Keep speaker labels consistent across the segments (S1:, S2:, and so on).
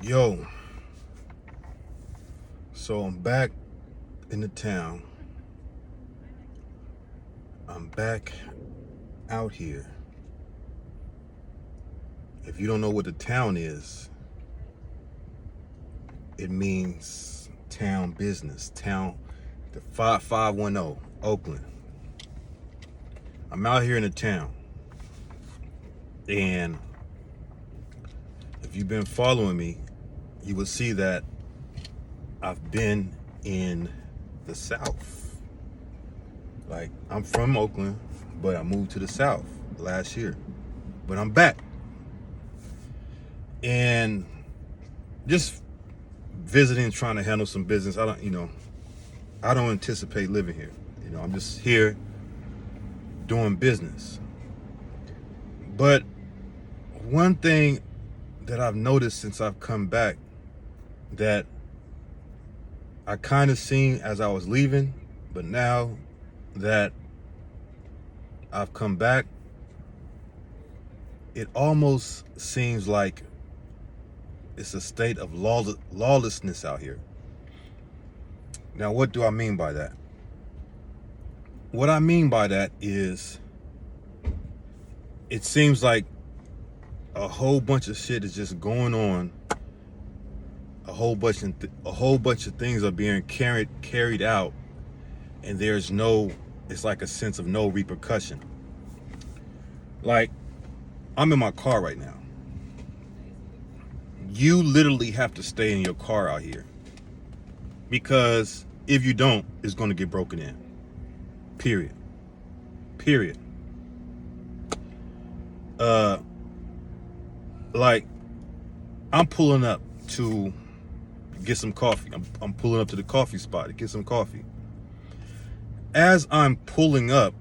S1: Yo, so I'm back in the town. I'm back out here. If you don't know what the town is, it means town business, the 5510, Oakland. I'm out here in the town. And if you've been following me, you will see that I've been in the South. Like, I'm from Oakland, but I moved to the South last year. But I'm back. And just visiting, trying to handle some business. I don't anticipate living here. I'm just here doing business. But one thing that I've noticed since I've come back that I kind of seen as I was leaving, but now that I've come back, it almost seems like it's a state of lawlessness out here. Now, what do I mean by that? What I mean by that is it seems like a whole bunch of shit is just going on. A whole bunch of things are being carried out, and it's like a sense of no repercussion. Like, I'm in my car right now. You literally have to stay in your car out here, because if you don't, it's going to get broken in. Period. Like, I'm pulling up to get some coffee. I'm pulling up to the coffee spot to get some coffee. As I'm pulling up,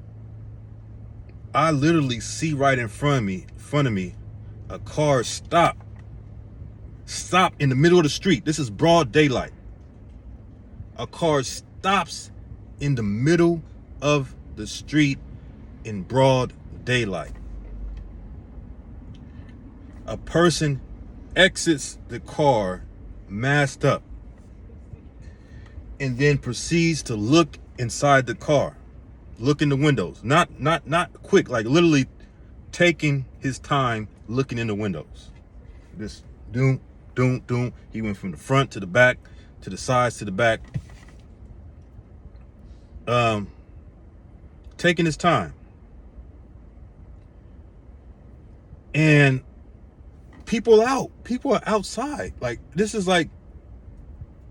S1: I literally see right in front of me, a car stop in the middle of the street. This is broad daylight. A car stops in the middle of the street in broad daylight. A person exits the car masked up and then proceeds to look inside the car, look in the windows. Not quick, like literally taking his time looking in the windows. This doom. He went from the front to the back, to the sides, to the back. Taking his time. And people are outside. Like, this is like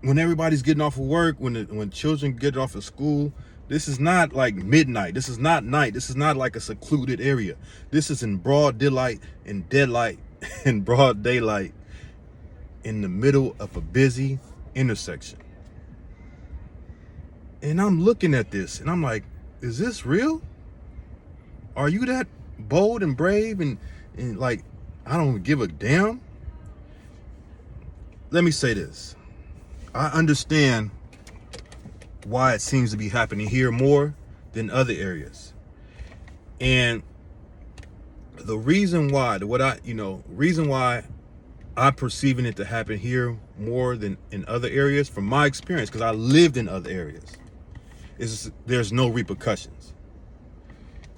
S1: when everybody's getting off of work, when children get off of school. This is not like midnight. This is not night. This is not like a secluded area. This is in broad daylight, in broad daylight, in the middle of a busy intersection. And I'm looking at this and I'm like, is this real? Are you that bold and brave and like, I don't give a damn? Let me say this. I understand why it seems to be happening here more than other areas. And the reason why, I'm perceiving it to happen here more than in other areas, from my experience, because I lived in other areas, is there's no repercussions.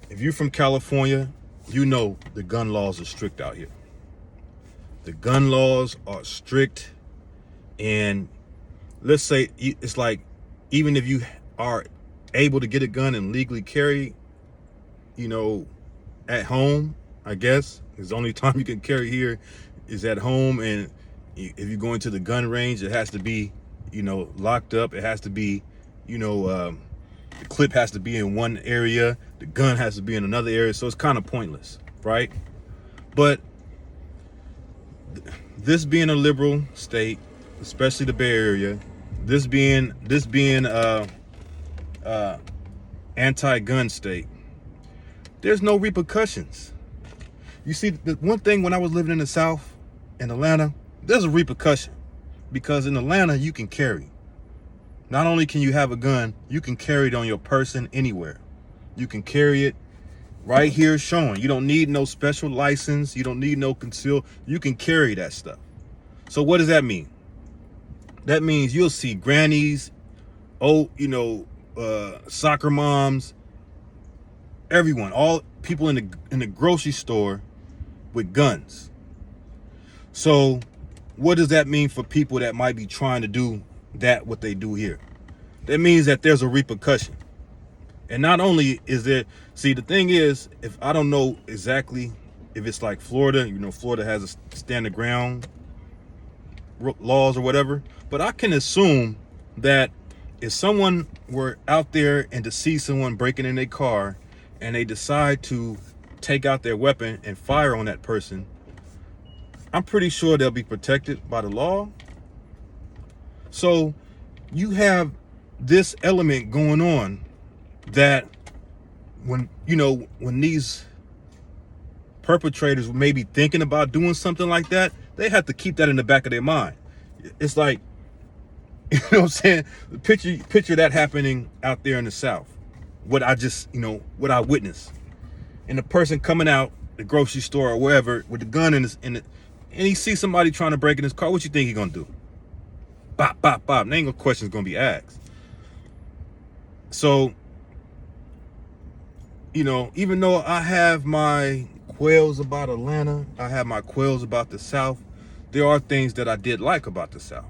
S1: If you're from California, you know the gun laws are strict out here. The gun laws are strict, and let's say it's like, even if you are able to get a gun and legally carry, at home, I guess, because the only time you can carry here is at home. And if you go into the gun range, it has to be, locked up. It has to be, the clip has to be in one area. The gun has to be in another area. So it's kind of pointless, right? But this being a liberal state, especially the Bay Area, this being anti-gun state, there's no repercussions. You see, the one thing, when I was living in the South, in Atlanta, there's a repercussion, because in Atlanta you can carry. Not only can you have a gun, you can carry it on your person anywhere. You can carry it right here showing. You don't need no special license. You don't need no conceal. You can carry that stuff. So what does that mean? That means you'll see grannies, soccer moms, everyone, all people in the grocery store with guns. So what does that mean for people that might be trying to do what they do here? That means that there's a repercussion. And not only is there, see, the thing is, if I don't know exactly if it's like Florida, Florida has a stand of ground laws or whatever, but I can assume that if someone were out there and to see someone breaking in their car and they decide to take out their weapon and fire on that person, I'm pretty sure they'll be protected by the law. So you have this element going on that when these perpetrators may be thinking about doing something like that, they have to keep that in the back of their mind. It's like, what I'm saying? Picture that happening out there in the South. What I witnessed. And the person coming out the grocery store or wherever with the gun and he sees somebody trying to break in his car, what you think he's gonna do? Bop, bop, bop. There ain't no questions gonna be asked. So, even though I have my quails about Atlanta, I have my quails about the South, there are things that I did like about the South,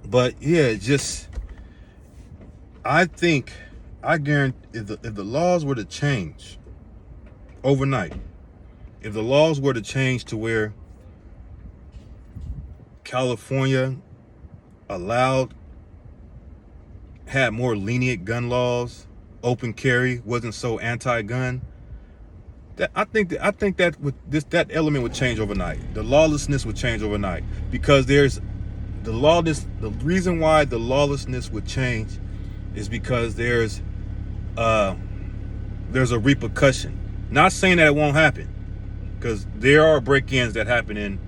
S1: But yeah, I guarantee if the laws were to change overnight, if the laws were to change to where California had more lenient gun laws, open carry, wasn't so anti-gun, I think that element would change overnight. The lawlessness would change overnight, because there's the reason why the lawlessness would change is because there's a repercussion. Not saying that it won't happen, because there are break-ins that happen in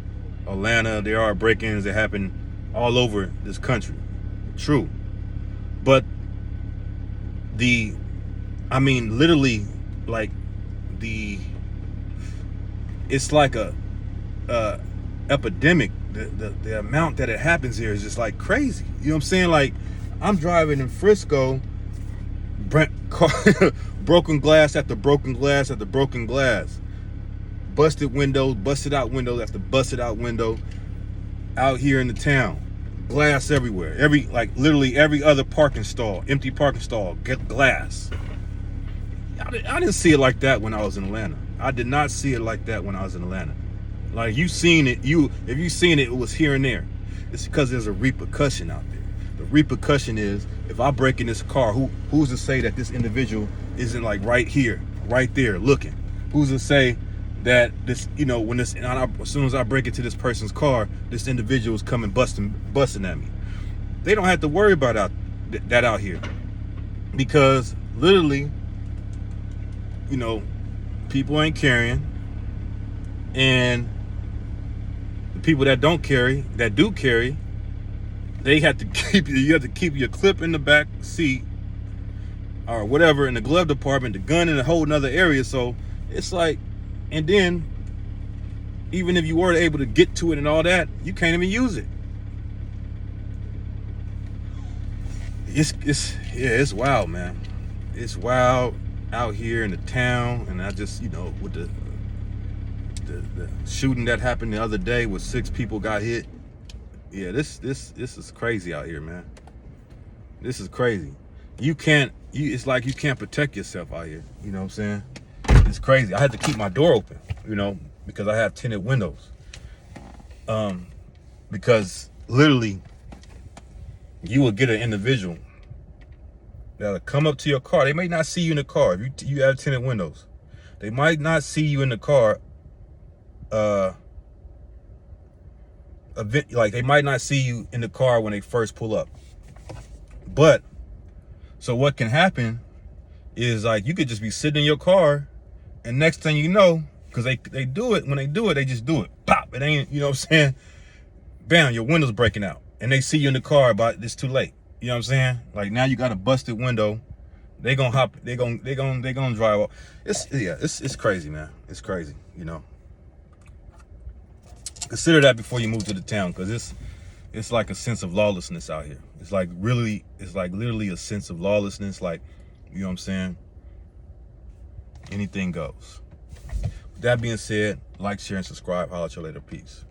S1: Atlanta, there are break-ins that happen all over this country. True. But literally, like, it's like a epidemic. The amount that it happens here is just like crazy. You know what I'm saying? Like, I'm driving in Frisco, broken glass after broken glass after broken glass, busted windows, busted out windows after busted out window out here in the town. Glass everywhere. Literally every other parking stall, empty parking stall, get glass. I didn't see it like that when I was in Atlanta. I did not see it like that when I was in Atlanta. Like, you seen it, if you seen it, it was here and there. It's because there's a repercussion out there. The repercussion is, if I break in this car, who's to say that this individual isn't like right here, right there, looking? Who's to say that this, as soon as I break into this person's car, this individual is coming busting at me? They don't have to worry about that out here, because literally, people ain't carrying, and the people that do carry, they have to you have to keep your clip in the back seat or whatever in the glove department, the gun in a whole nother area. So it's like, and then even if you were able to get to it and all that, you can't even use it. It's wild, man. It's wild out here in the town. And I just, with the shooting that happened the other day where 6 people got hit. Yeah, this is crazy out here, man. This is crazy. It's like you can't protect yourself out here. You know what I'm saying? It's crazy. I had to keep my door open, because I have tinted windows. Because literally, you will get an individual that'll come up to your car. They may not see you in the car if you have tinted windows. They might not see you in the car. They might not see you in the car when they first pull up. But so what can happen is, like, you could just be sitting in your car, and next thing you know, because they do it, when they do it, they just do it. Pop! It ain't, what I'm saying? Bam, your window's breaking out. And they see you in the car, but it's too late. You know what I'm saying? Like, now you got a busted window. They gonna hop, they gonna drive off. It's crazy, man. It's crazy, Consider that before you move to the town, because it's like a sense of lawlessness out here. It's like literally a sense of lawlessness. Like, you know what I'm saying? Anything goes. With that being said, like, share, and subscribe. Holla at you later. Peace.